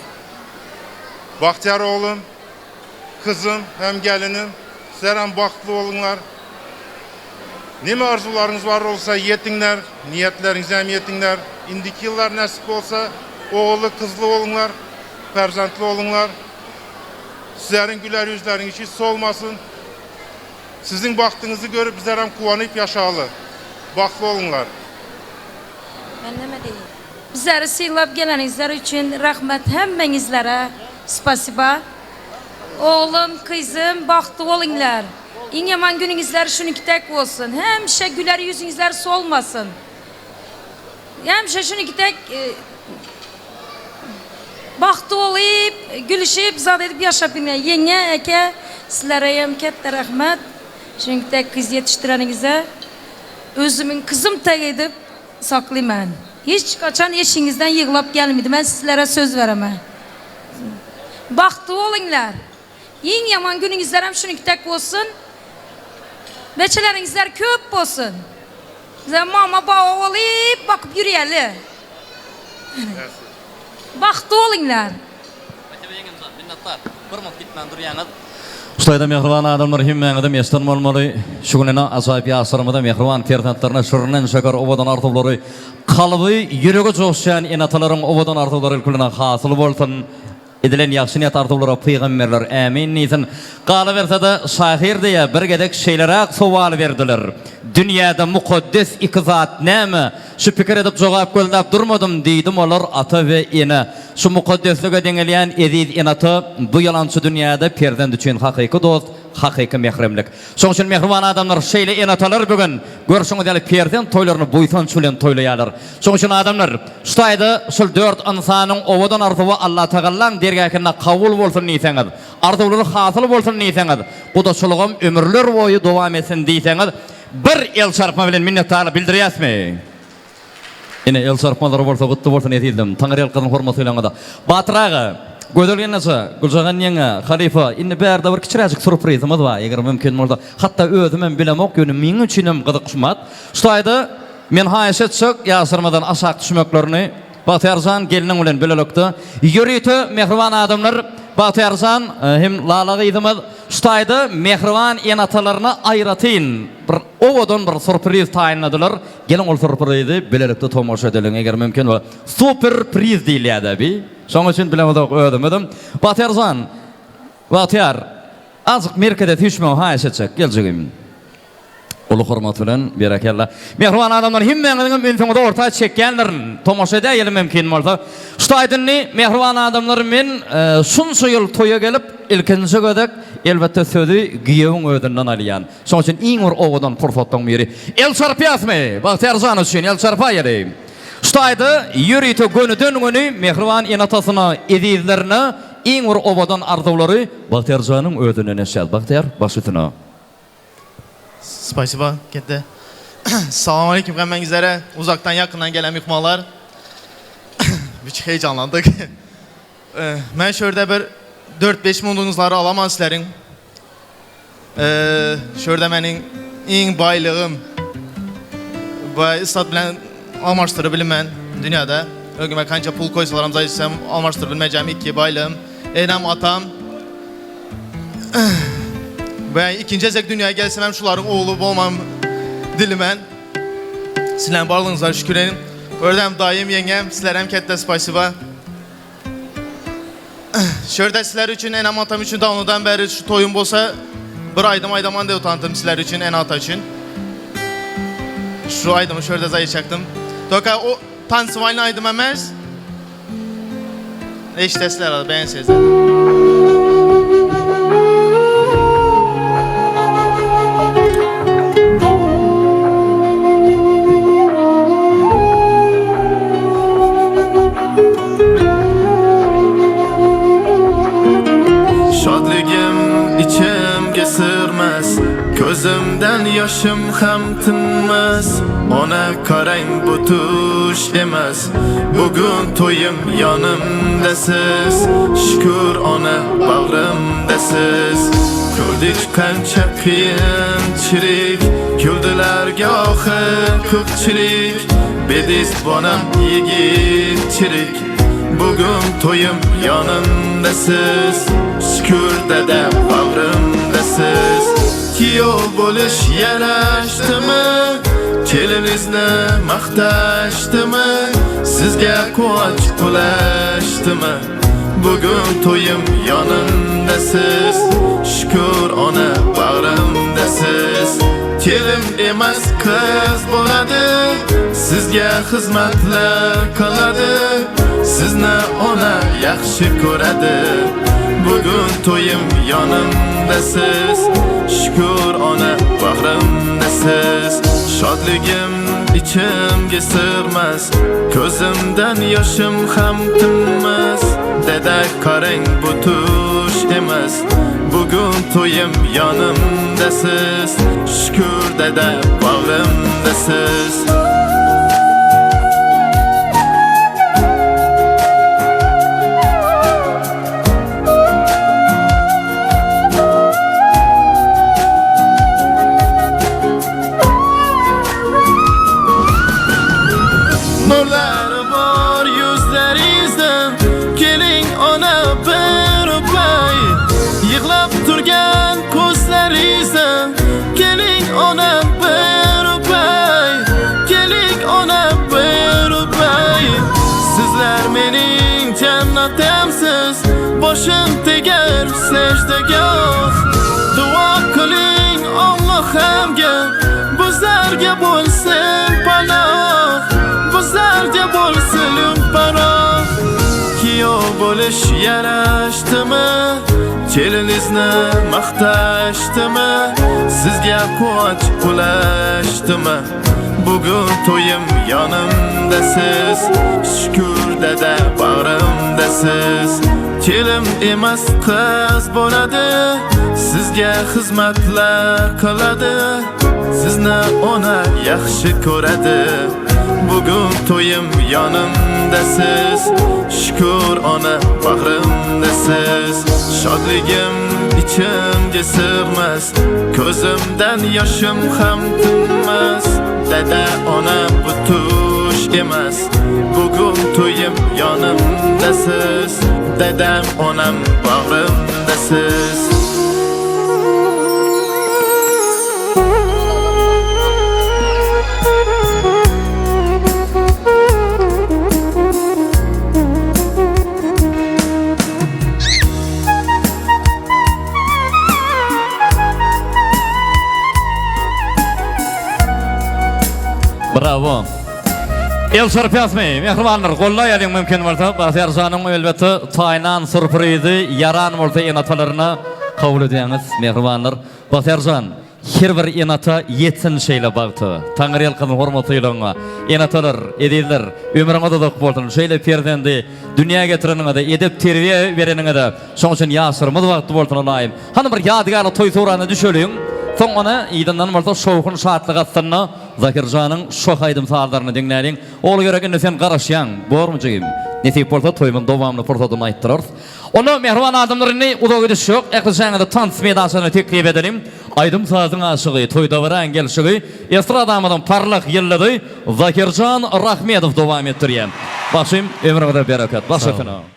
I: Bahtiyar oğlum, kızım hem gelinim, sizler hem baktlı olunlar. Neme arzularınız var olsa yetinler, niyetlerinizi hem yetinler. İndiki yıllar nasip olsa oğlu kızlı olunlar, perzentli olunlar. Sizlerin güler yüzleriniz hiç solmasın. Sizin baktığınızı görüp bizler hem kuvanıp yaşalı. Baktlı olunlar.
H: Ben ne diyeyim? Bizleri sığınıp gelenizler için rahmet hemmenizlere. Spasiba. Oğlum, kızım, baktlı olunlar. İn yaman gününüzler şunikitek olsun. Hemşe güler yüzünüzler solmasın. Hemşe şunikitek baktı olayıp, gülüşüp, zat edip yaşapın. Yenge, eke, sizlere yemkette rahmet. Şunikitek kız yetiştirenize. Özümün kızım tek edip saklayayım ben. Hiç kaçan eşinizden yığılıp gelmedi. Ben sizlere söz veremem. Baktı olunlar. İn yaman gününüzler hem şunikitek olsun. Beçelerinizler köp olsun. Bize mama baba olayıp bakıp yürüyeli. Baktı olunlar.
A: Şoýda mehriban adamlar himmeňizde mestan bolmaly. Şu günene ajaýyp ýaşarmada mehriban prezidentlerine şirinen şeker owadan artulary, kalby ýüregi joşýan enatalaryň owadan artulary kuluna hasyl bolsun. Edilen ýaxşy niýet arzulara peýgamberler amin niýsin. Galy bersede şahyr diýe bir gedek şeýlere sowal berdiler. Dünýäde mukaddes iki zat näme? Şu pikir edip jogap gözläp durmadym diýdim olar ata we ene. Şu mukaddeslige deňelýän eziz enata bu ýalançy dünýäde perzent üçin hakyky dost, hakyky mehremlik. Şoň üçin mehriban adamlar şeýle enatalar bugün görşüňiz ýaly perzent toýlaryny buýsanç bilen toýlaýarlar. Şoň üçin adamlar şuýda şol 4 insanyň owadan arzuwy Allah Tagallaň dergäkine kabul bolsun diýseňiz, arzulary hasyl bolsun diýseňiz, gudaçylygym ömürler boýy dowam etsin diýseňiz, bir el çarpma bilen minnetdarlyk bildirýäsmi? Ine el çarpmaları bolsa gutly bolsun edildim. Taňry ýalkadan hormat eýleňde. Batyr aga, gözelgen näçe? Güljagan ýeňe, Halifa, indi bärde bir kiçiräjik surprizimiz bar. Eger mümkin bolsa, hatda özüm hem bilemok ýöne miň üçin hem gyzykşmat. Şuýda men haýyş etsek, ýasyrmadan aşak düşmeklerini Batyar Jan geliniň bilen bilelikde. Ýürüýte mehriban adamlar Bahtiyarjan hem lalağı idimiz şutaydı mehriban enatalarına ayratın. Bir ovodan bir sürpriz tayinladılar. Gelin ol sürprizi bilerekte tomoşa edelim eğer mümkün var. Super priz deyilýär bi. Şoň üçin bilemedik ödümedim. Bahtiyarjan, Bahtiyar, azık merkede düşme ha eşetçek geljegim. Ulu hormat bilen berekellah. Mehriban adamlar himmeňiň mümkünde orta çekkenlerin tomoşa edelim mümkün bolsa. Şutaýdyny mehriban adamlar men şunça ýyl toýa gelip ilkinji gödek elbette sözü giýewiň ödünden alýan. Şoň üçin iň bir owadan pursatdan beri el çarpýasmy? Bahtiyarjan üçin el çarpýar. Şutaýdy ýürüýte gönüden göni mehriban enatasyna edizlerine iň bir owadan arzulary Bahtiyarjanyň ödünden eşel. Bahtiyar başytyna.
J: Spasiba kette. Salam aleyküm hemmengizlere. Uzaktan yakından gelen mihmanlar. Büyük heyecanlandık. Ben şöyle bir 4-5 mundunuzları alamam sizlerin. Şöyle benim en baylığım ve istat bilen almaştırabilirim ben dünyada. Ögüme kanca pul koysalarım zaten almaştırabilmeyeceğim iki baylığım. Enem atam. Ben ikinci ezek dünyaya gelsem hem şuların oğlu olmam dilimen. Sizlerin varlığınızlar şükür edin. Ördem dayım yengem sizlere kette spasiba. Şöyle sizler için en amatam için de ondan beri şu toyum bolsa bir aydaman da utandım sizler için en ata için. Şu aydımı şöyle zayıf çaktım. Doka o tansivalini aydım emez. İşte sizler adı ben sizler.
K: Gözümden yaşım hem tinmez. Ona karayın bu tuş emez. Bugün toyum yanımdasız. Şükür ona bağrımdasız. Gördük kança kıyınçilik. Güldüler gahı kökçilik. Bediz bana yigitçilik. Bugün toyum yanımdasız. Şükür dede bağrımdasız. Kiyov boluş yaraşdymı? Kelinizni maqtaşdymı? Sizge kuvanç bulaşdymı? Bugün toyum yanımdasız. Şükür ona bağrımdasız. Kelin emas kız boladı. Sizge hizmetler kaladı. Sizni ona yaxshi ko'radi. Bugün toyum yanımdasız. Şükür ona bağrımdasız. Şadligim içimge sığmaz. Gözümden yaşım hem tinmez. Dede karang bu tuş emas. Bugün toyum yanımdasız. Şükür dede bağrımdasız. Nurlar var yüzlerinizden. Gelin ona bir öpey. Yığlap turgan ko'zlaringizdan. Gelin ona bir öpey. Gelin ona bir öpey. Sizler mening jannatimsiz. Boshim tegar sajdagah. Duo qiling Allohimga. Bizlarga bo'lsin panoh. Bizlarga bo'lsin panoh. Kiyov bo'lish yarashdimi? Kelinizni maqtashdimi? Sizga quvonch bulashdimi? Bugun to'yim yonimdasiz. Shukr dada bag'rimdasiz. Kelim emas qiz bo'ladi. Sizga xizmatlar qiladi. Sizni ona yaxshi ko'radi. Bugün toyum yanımdasız. Şükür ona bağrımdasız. Şadligim içimge sığmaz. Gözümden yaşım hem tinmez. Dede ona bu tuş emas. Bugün toyum yanımdasız. yanımdasız, dedem onam bağrımdasız.
A: Bravo. Elşar Piyasmi, mehribanlar, qo'llaying mumkin bo'lsa, Baxtiyor Joning elbette taynan sürprizi yaran bo'lsa enatalarına qabul ediniz, mehribanlar. Baxtiyor Jon, her bir enata yetsin şeyle bagtı. Tangri qilib hurmatıyla enatalar, edildir, ömrüňe da bolsun. Şeýle perdendi dünýäge getireniňe de, edep terbiýe bereniňe de, şoň üçin ýaşyrmaz wagty bolsun alayım. Hany bir ýadygary toý sorany düşöleýin. Soňra ýydandan bolsa şowkun şartlyk atdyna Zakir Janyň şok aýdym sağlaryny dinlädiň. Ol gerekende sen garaşýan, bormujygym. Nesip bolsa toýmyň dowamly fursatyny aýtdyrar. Onu mehriban adamlaryny udagy düşük, ekleşäňe de tans medaşyny teklip edelim. Aýdym sazyň aşygy, toýda baran gelşigi, estradamyň parlak ýyllady Zakirjan Rahmetov dowam etdirýär. Başym ömrüňizde berakat. Başykyna.